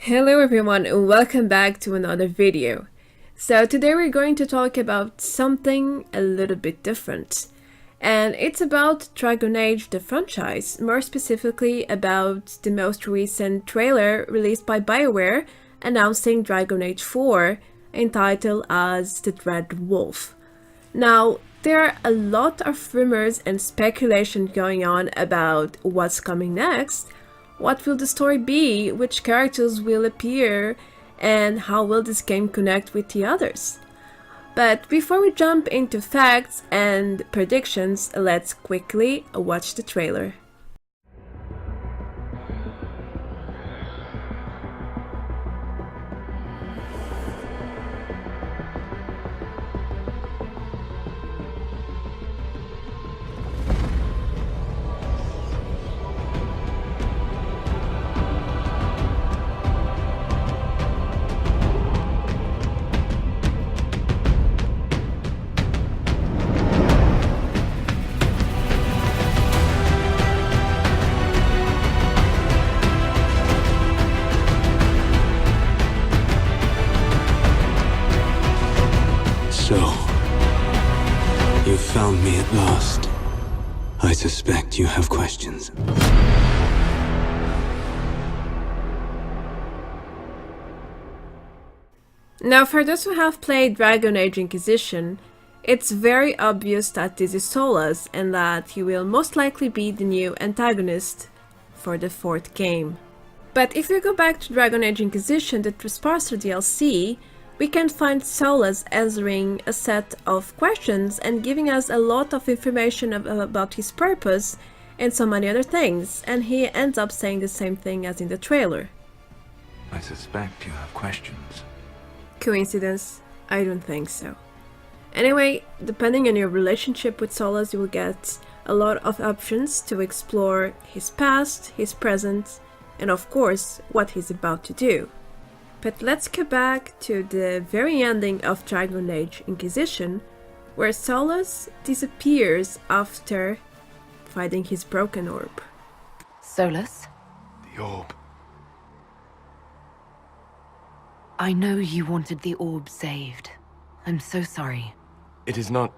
Hello everyone and welcome back to another video. So today we're going to talk about something a little bit different. And it's about Dragon Age the franchise, more specifically about the most recent trailer released by Bioware announcing Dragon Age 4, entitled as The Dread Wolf. Now, there are a lot of rumors and speculation going on about what's coming next. What will the story be? Which characters will appear? And how will this game connect with the others? But before we jump into facts and predictions, let's quickly watch the trailer. So, you found me at last. I suspect you have questions. Now, for those who have played Dragon Age Inquisition, it's very obvious that this is Solas and that he will most likely be the new antagonist for the fourth game. But if we go back to Dragon Age Inquisition, the Trespasser DLC, we can find Solas answering a set of questions and giving us a lot of information about his purpose and so many other things, and he ends up saying the same thing as in the trailer. I suspect you have questions. Coincidence? I don't think so. Anyway, depending on your relationship with Solas, you will get a lot of options to explore his past, his present, and of course, what he's about to do. But let's go back to the very ending of Dragon Age Inquisition, where Solas disappears after finding his broken orb. Solas, The orb. I know you wanted the orb saved. I'm so sorry. It is not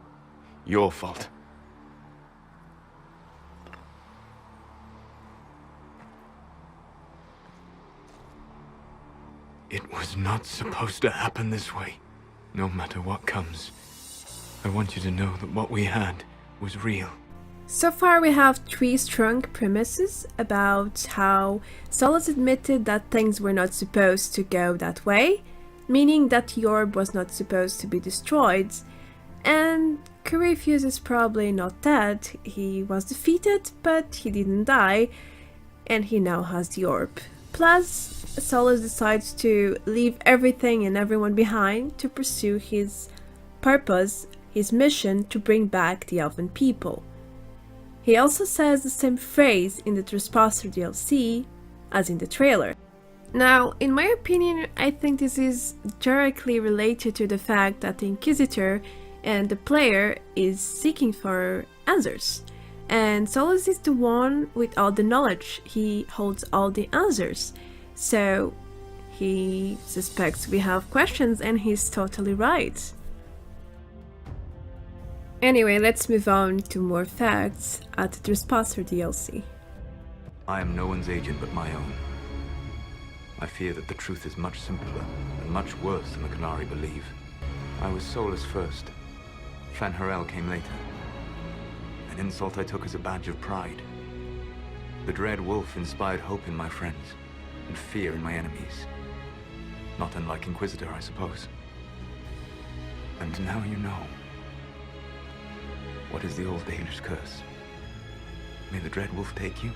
your fault. It was not supposed to happen this way. No matter what comes, I want you to know that what we had was real. So far we have three strong premises about how Solas admitted that things were not supposed to go that way, meaning that the orb was not supposed to be destroyed, and Corypheus is probably not dead. He was defeated, but he didn't die, and he now has the orb. Plus, Solas decides to leave everything and everyone behind to pursue his purpose, his mission to bring back the Elven people. He also says the same phrase in the Trespasser DLC as in the trailer. Now, in my opinion, I think this is directly related to the fact that the Inquisitor and the player is seeking for answers. And Solas is the one with all the knowledge. He holds all the answers. So he suspects we have questions, and he's totally right. Anyway, let's move on to more facts at the Trespasser DLC. I am no one's agent but my own. I fear that the truth is much simpler and much worse than the Qunari believe. I was Solas first. Fen'Harel came later. An insult I took as a badge of pride. The Dread Wolf inspired hope in my friends, and fear in my enemies. Not unlike Inquisitor, I suppose. And now you know. What is the old Danish curse? May the Dread Wolf take you?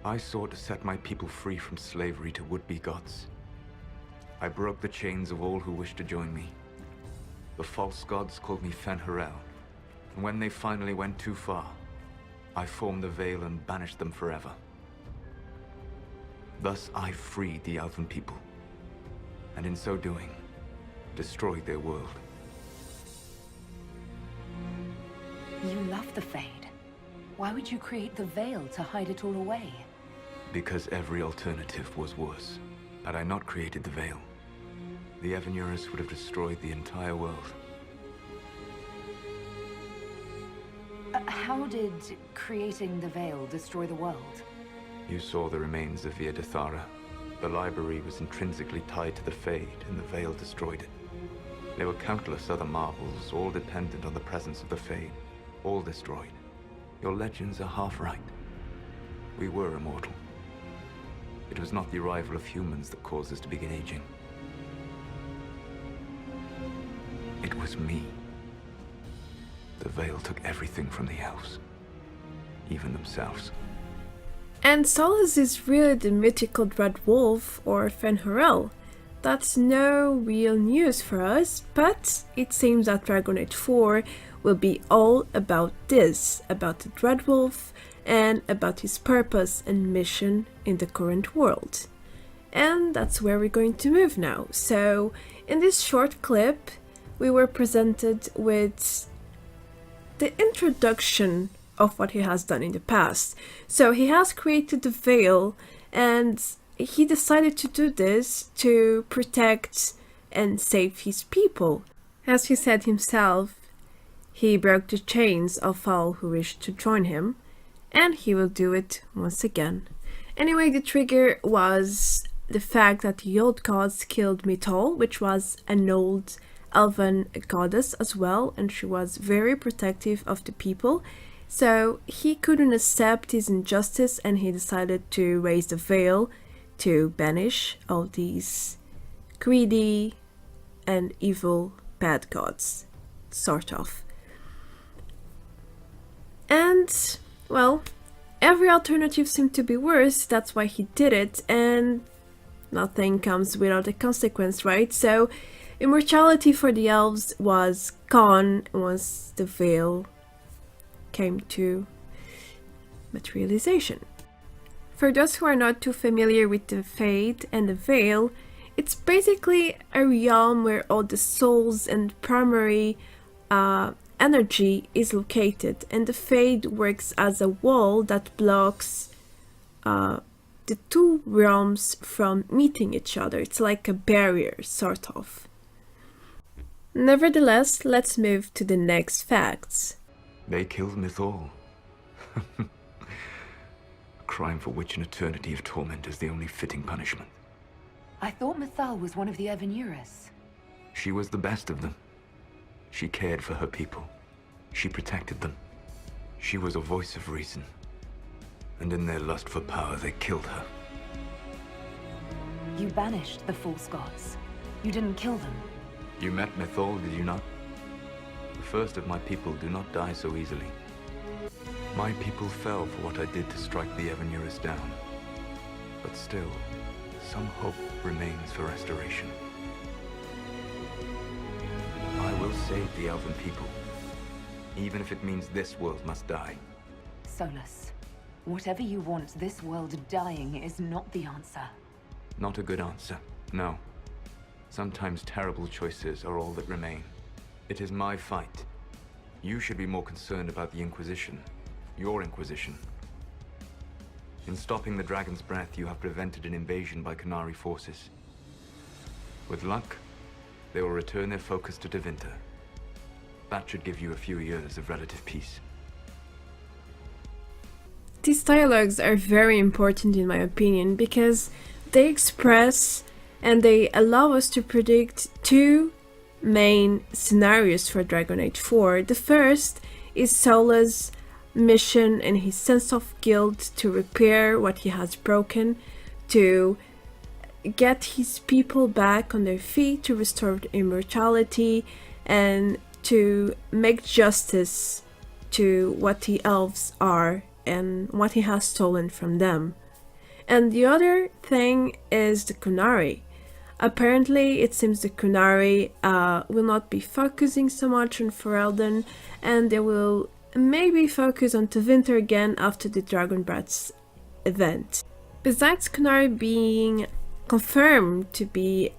I sought to set my people free from slavery to would-be gods. I broke the chains of all who wished to join me. The false gods called me Fen'Harel, and when they finally went too far, I formed the veil and banished them forever. Thus I freed the Elven people, and in so doing, destroyed their world. You love the Fade. Why would you create the veil to hide it all away? Because every alternative was worse. Had I not created the Veil, the Evanurus would have destroyed the entire world. How did creating the Veil destroy the world? You saw the remains of Via Dethara. The library was intrinsically tied to the Fade, and the Veil destroyed it. There were countless other marvels, all dependent on the presence of the Fade, all destroyed. Your legends are half right. We were immortal. It was not the arrival of humans that caused us to begin aging. It was me. The Veil took everything from the elves, even themselves. And Solas is really the mythical Dread Wolf, or Fen'Harel. That's no real news for us, but it seems that Dragon Age 4 will be all about this, about the Dread Wolf, and about his purpose and mission in the current world. And that's where we're going to move now. So, in this short clip, we were presented with the introduction of what he has done in the past. So he has created the Veil, and he decided to do this to protect and save his people. As he said himself, he broke the chains of all who wished to join him, and he will do it once again. Anyway, the trigger was the fact that the old gods killed Mythal, which was an old elven goddess as well, and she was very protective of the people. So he couldn't accept his injustice, and he decided to raise the Veil to banish all these greedy and evil bad gods, sort of. And, well, every alternative seemed to be worse, that's why he did it, and nothing comes without a consequence, right? So immortality for the elves was gone once the Veil came to materialization. For those who are not too familiar with the Fade and the Veil, it's basically a realm where all the souls and primary energy is located, and the Fade works as a wall that blocks the two realms from meeting each other. It's like a barrier, sort of. Nevertheless, let's move to the next facts. They killed Mythal. A crime for which an eternity of torment is the only fitting punishment. I thought Mythal was one of the Evanurus. She was the best of them. She cared for her people. She protected them. She was a voice of reason. And in their lust for power, they killed her. You banished the false gods. You didn't kill them. You met Mythal, did you not? The first of my people do not die so easily. My people fell for what I did to strike the Evanurus down. But still, some hope remains for restoration. I will save the elven people, even if it means this world must die. Solas, whatever you want, this world dying is not the answer. Not a good answer, no. Sometimes terrible choices are all that remain. It is my fight. You should be more concerned about the Inquisition. Your Inquisition. In stopping the Dragon's Breath, you have prevented an invasion by Qunari forces. With luck, they will return their focus to Tevinter. That should give you a few years of relative peace. These dialogues are very important in my opinion because they express and they allow us to predict two main scenarios for Dragon Age 4. The first is Solas' mission and his sense of guilt to repair what he has broken, to get his people back on their feet, to restore immortality, and to make justice to what the elves are and what he has stolen from them. And the other thing is the Qunari. Apparently, it seems the Qunari will not be focusing so much on Ferelden, and they will maybe focus on Tevinter again after the Dragon Breaths event. Besides Qunari being confirmed to be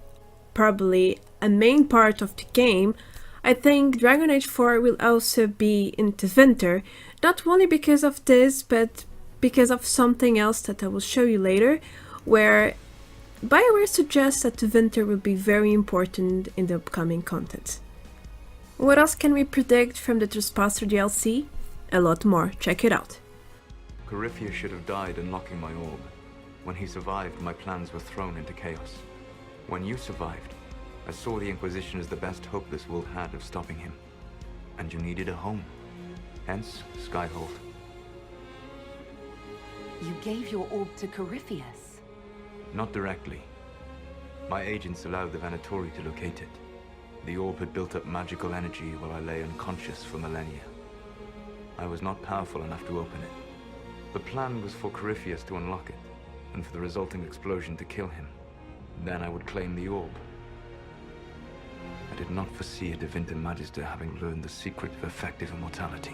probably a main part of the game, I think Dragon Age 4 will also be in Tevinter, not only because of this, but because of something else that I will show you later, where Bioware suggests that Tevinter will be very important in the upcoming content. What else can we predict from the Trespasser DLC? A lot more, check it out. Corypheus should have died unlocking my orb. When he survived, my plans were thrown into chaos. When you survived, I saw the Inquisition as the best hope this world had of stopping him. And you needed a home. Hence, Skyhold. You gave your orb to Corypheus. Not directly. My agents allowed the Venatori to locate it. The orb had built up magical energy while I lay unconscious for millennia. I was not powerful enough to open it. The plan was for Corypheus to unlock it, and for the resulting explosion to kill him. Then I would claim the orb. I did not foresee a Tevinter Magister having learned the secret of effective immortality.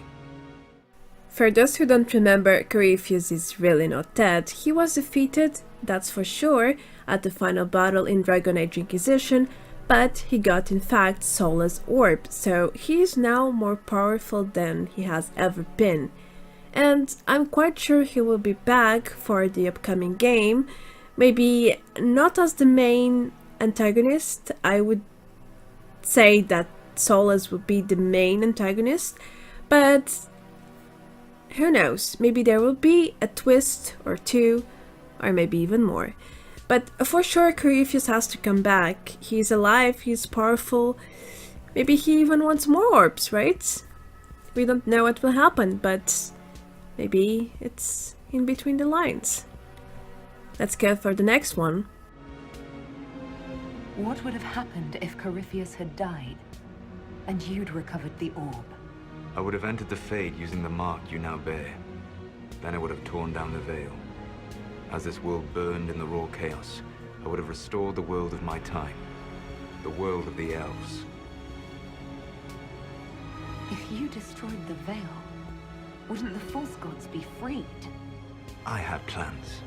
For those who don't remember, Corypheus is really not dead. He was defeated, that's for sure, at the final battle in Dragon Age Inquisition, but he got in fact Solas' orb, so he is now more powerful than he has ever been. And I'm quite sure he will be back for the upcoming game, maybe not as the main antagonist. I would say that Solas would be the main antagonist, but who knows, maybe there will be a twist or two, or maybe even more. But for sure Corypheus has to come back. He's alive, he's powerful, maybe he even wants more orbs, right? We don't know what will happen, but maybe it's in between the lines. Let's go for the next one. What would have happened if Corypheus had died, and you'd recovered the orb? I would have entered the Fade using the mark you now bear. Then I would have torn down the veil. As this world burned in the raw chaos, I would have restored the world of my time. The world of the elves. If you destroyed the veil, wouldn't the false gods be freed? I had plans.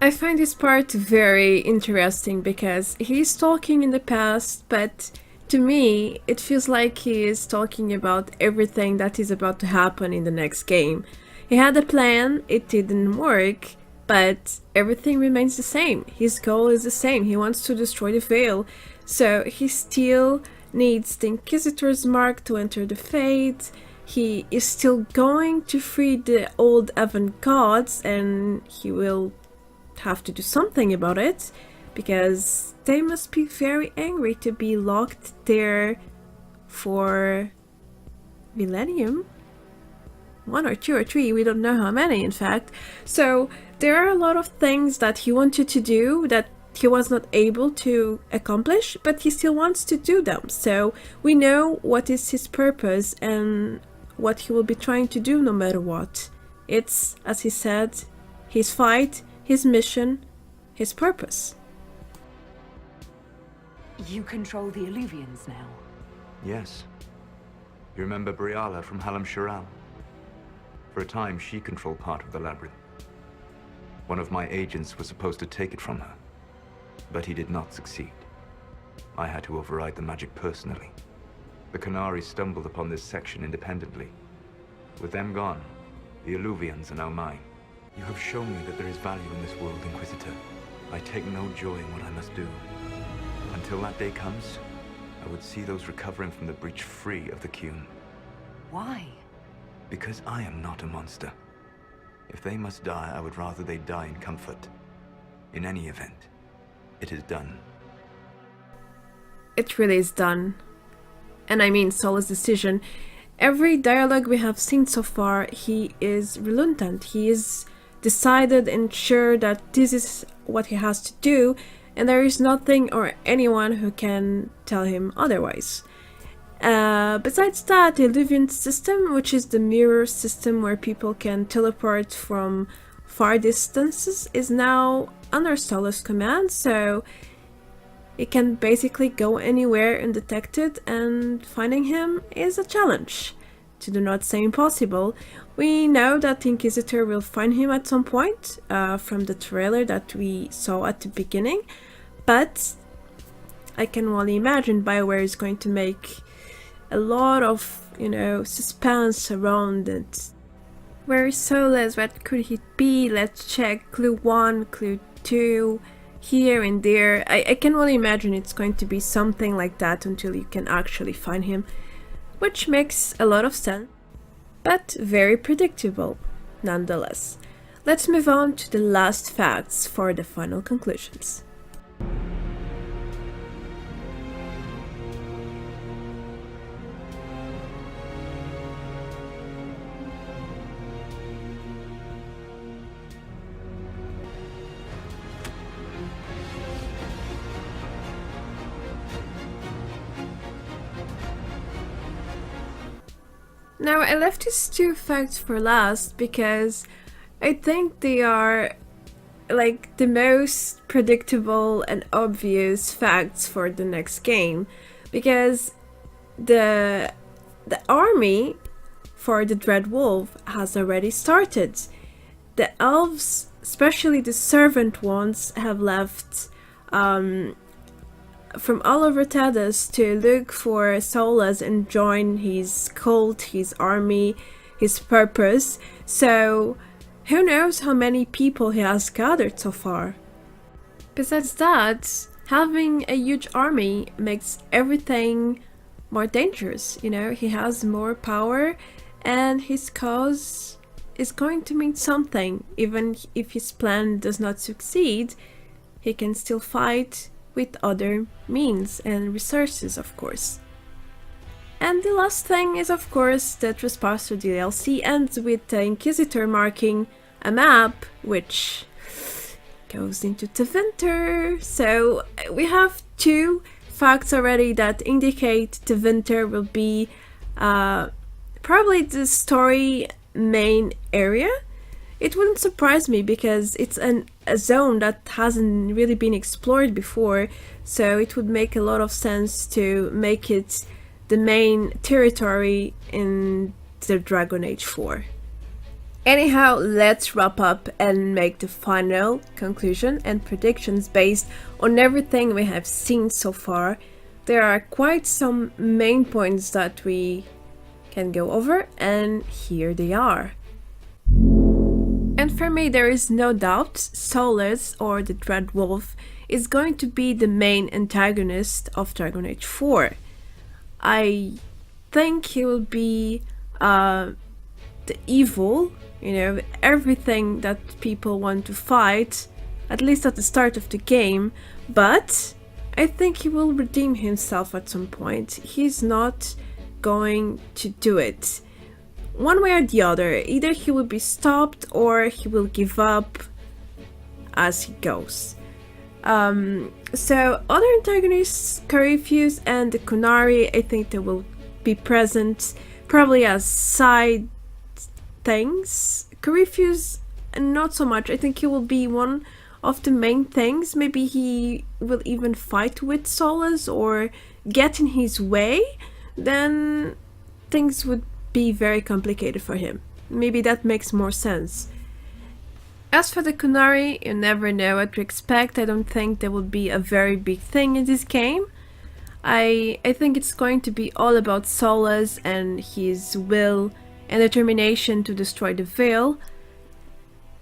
I find this part very interesting because he's talking in the past, but to me it feels like he is talking about everything that is about to happen in the next game. He had a plan, it didn't work, but everything remains the same. His goal is the same, he wants to destroy the veil, so he still needs the Inquisitor's mark to enter the Fade. He is still going to free the old Avant gods, and he will have to do something about it, because they must be very angry to be locked there for millennium. 1 or 2 or 3, we don't know how many in fact. So there are a lot of things that he wanted to do that he was not able to accomplish, but he still wants to do them. So we know what is his purpose and what he will be trying to do no matter what. It's, as he said, his fight, his mission, his purpose. You control the Eluvians now. Yes. You remember Briala from Halam Shiral? For a time, she controlled part of the labyrinth. One of my agents was supposed to take it from her, but he did not succeed. I had to override the magic personally. The Qunari stumbled upon this section independently. With them gone, the Eluvians are now mine. You have shown me that there is value in this world, Inquisitor. I take no joy in what I must do. Until that day comes, I would see those recovering from the breach free of the Qun. Why? Because I am not a monster. If they must die, I would rather they die in comfort. In any event, it is done. It really is done. And I mean Solas' decision. Every dialogue we have seen so far, he is reluctant. He is decided and sure that this is what he has to do, and there is nothing or anyone who can tell him otherwise. Besides that, the Eluvian system, which is the mirror system where people can teleport from far distances, is now under Solas' command, so it can basically go anywhere undetected, and finding him is a challenge, to do not say impossible. We know that the Inquisitor will find him at some point, from the trailer that we saw at the beginning, but I can only imagine Bioware is going to make a lot of, suspense around it. Where is Solas? What could he be? Let's check. Clue 1, Clue 2 here and there. I can only imagine it's going to be something like that until you can actually find him, which makes a lot of sense, but very predictable nonetheless. Let's move on to the last facts for the final conclusions. Now, I left these 2 facts for last because I think they are like the most predictable and obvious facts for the next game, because the army for the Dread Wolf has already started. The elves, especially the servant ones, have left from all over Thedas to look for Solas and join his cult, his army, his purpose. So who knows how many people he has gathered so far. Besides that, having a huge army makes everything more dangerous, you know, he has more power and his cause is going to mean something. Even if his plan does not succeed, he can still fight with other means and resources, of course. And the last thing is, of course, the Trespasser DLC ends with the Inquisitor marking a map, which goes into Tevinter. So we have 2 facts already that indicate Tevinter will be probably the story main area. It wouldn't surprise me because it's a zone that hasn't really been explored before, so it would make a lot of sense to make it the main territory in the Dragon Age 4. Anyhow, let's wrap up and make the final conclusion and predictions based on everything we have seen so far. There are quite some main points that we can go over, and here they are. And for me, there is no doubt Solas, or the Dread Wolf, is going to be the main antagonist of Dragon Age 4. I think he will be the evil, you know, everything that people want to fight, at least at the start of the game, but I think he will redeem himself at some point. He's not going to do it. One way or the other, either he will be stopped or he will give up as he goes. So other antagonists, Corypheus and the Qunari, I think they will be present probably as side things. Corypheus, not so much. I think he will be one of the main things. Maybe he will even fight with Solas or get in his way. Then things would be very complicated for him. Maybe that makes more sense. As for the Qunari, you never know what to expect. I don't think there will be a very big thing in this game. I think it's going to be all about Solas and his will and determination to destroy the Veil,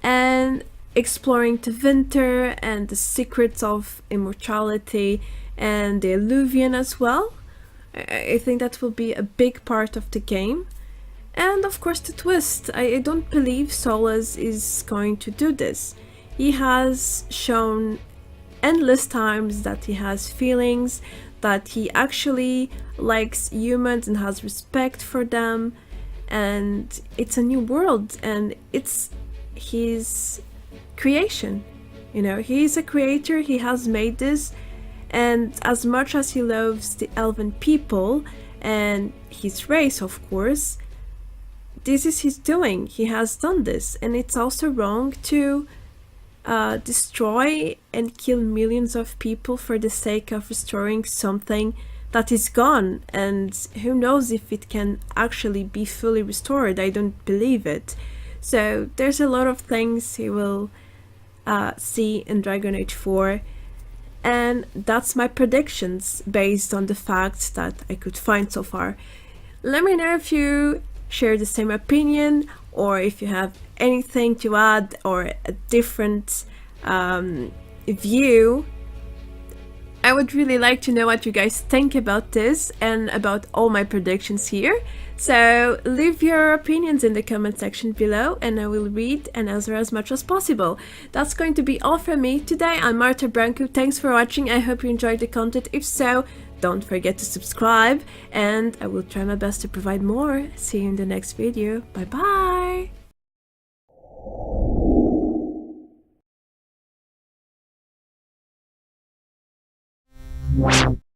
and exploring Tevinter and the secrets of Immortality and the Eluvian as well. I think that will be a big part of the game. And of course the twist. I don't believe Solas is going to do this. He has shown endless times that he has feelings, that he actually likes humans and has respect for them, and it's a new world and it's his creation. You know, he's a creator, he has made this, and as much as he loves the elven people and his race, of course, this is his doing. He has done this, and it's also wrong to destroy and kill millions of people for the sake of restoring something that is gone, and who knows if it can actually be fully restored. I don't believe it. So there's a lot of things he will see in Dragon Age 4, and that's my predictions based on the facts that I could find so far. Let me know if you share the same opinion, or if you have anything to add or a different view. I would really like to know what you guys think about this and about all my predictions here. So leave your opinions in the comment section below and I will read and answer as much as possible. That's going to be all from me. Today I'm Marta Branco. Thanks for watching. I hope you enjoyed the content. If so, don't forget to subscribe and I will try my best to provide more. See you in the next video. Bye bye!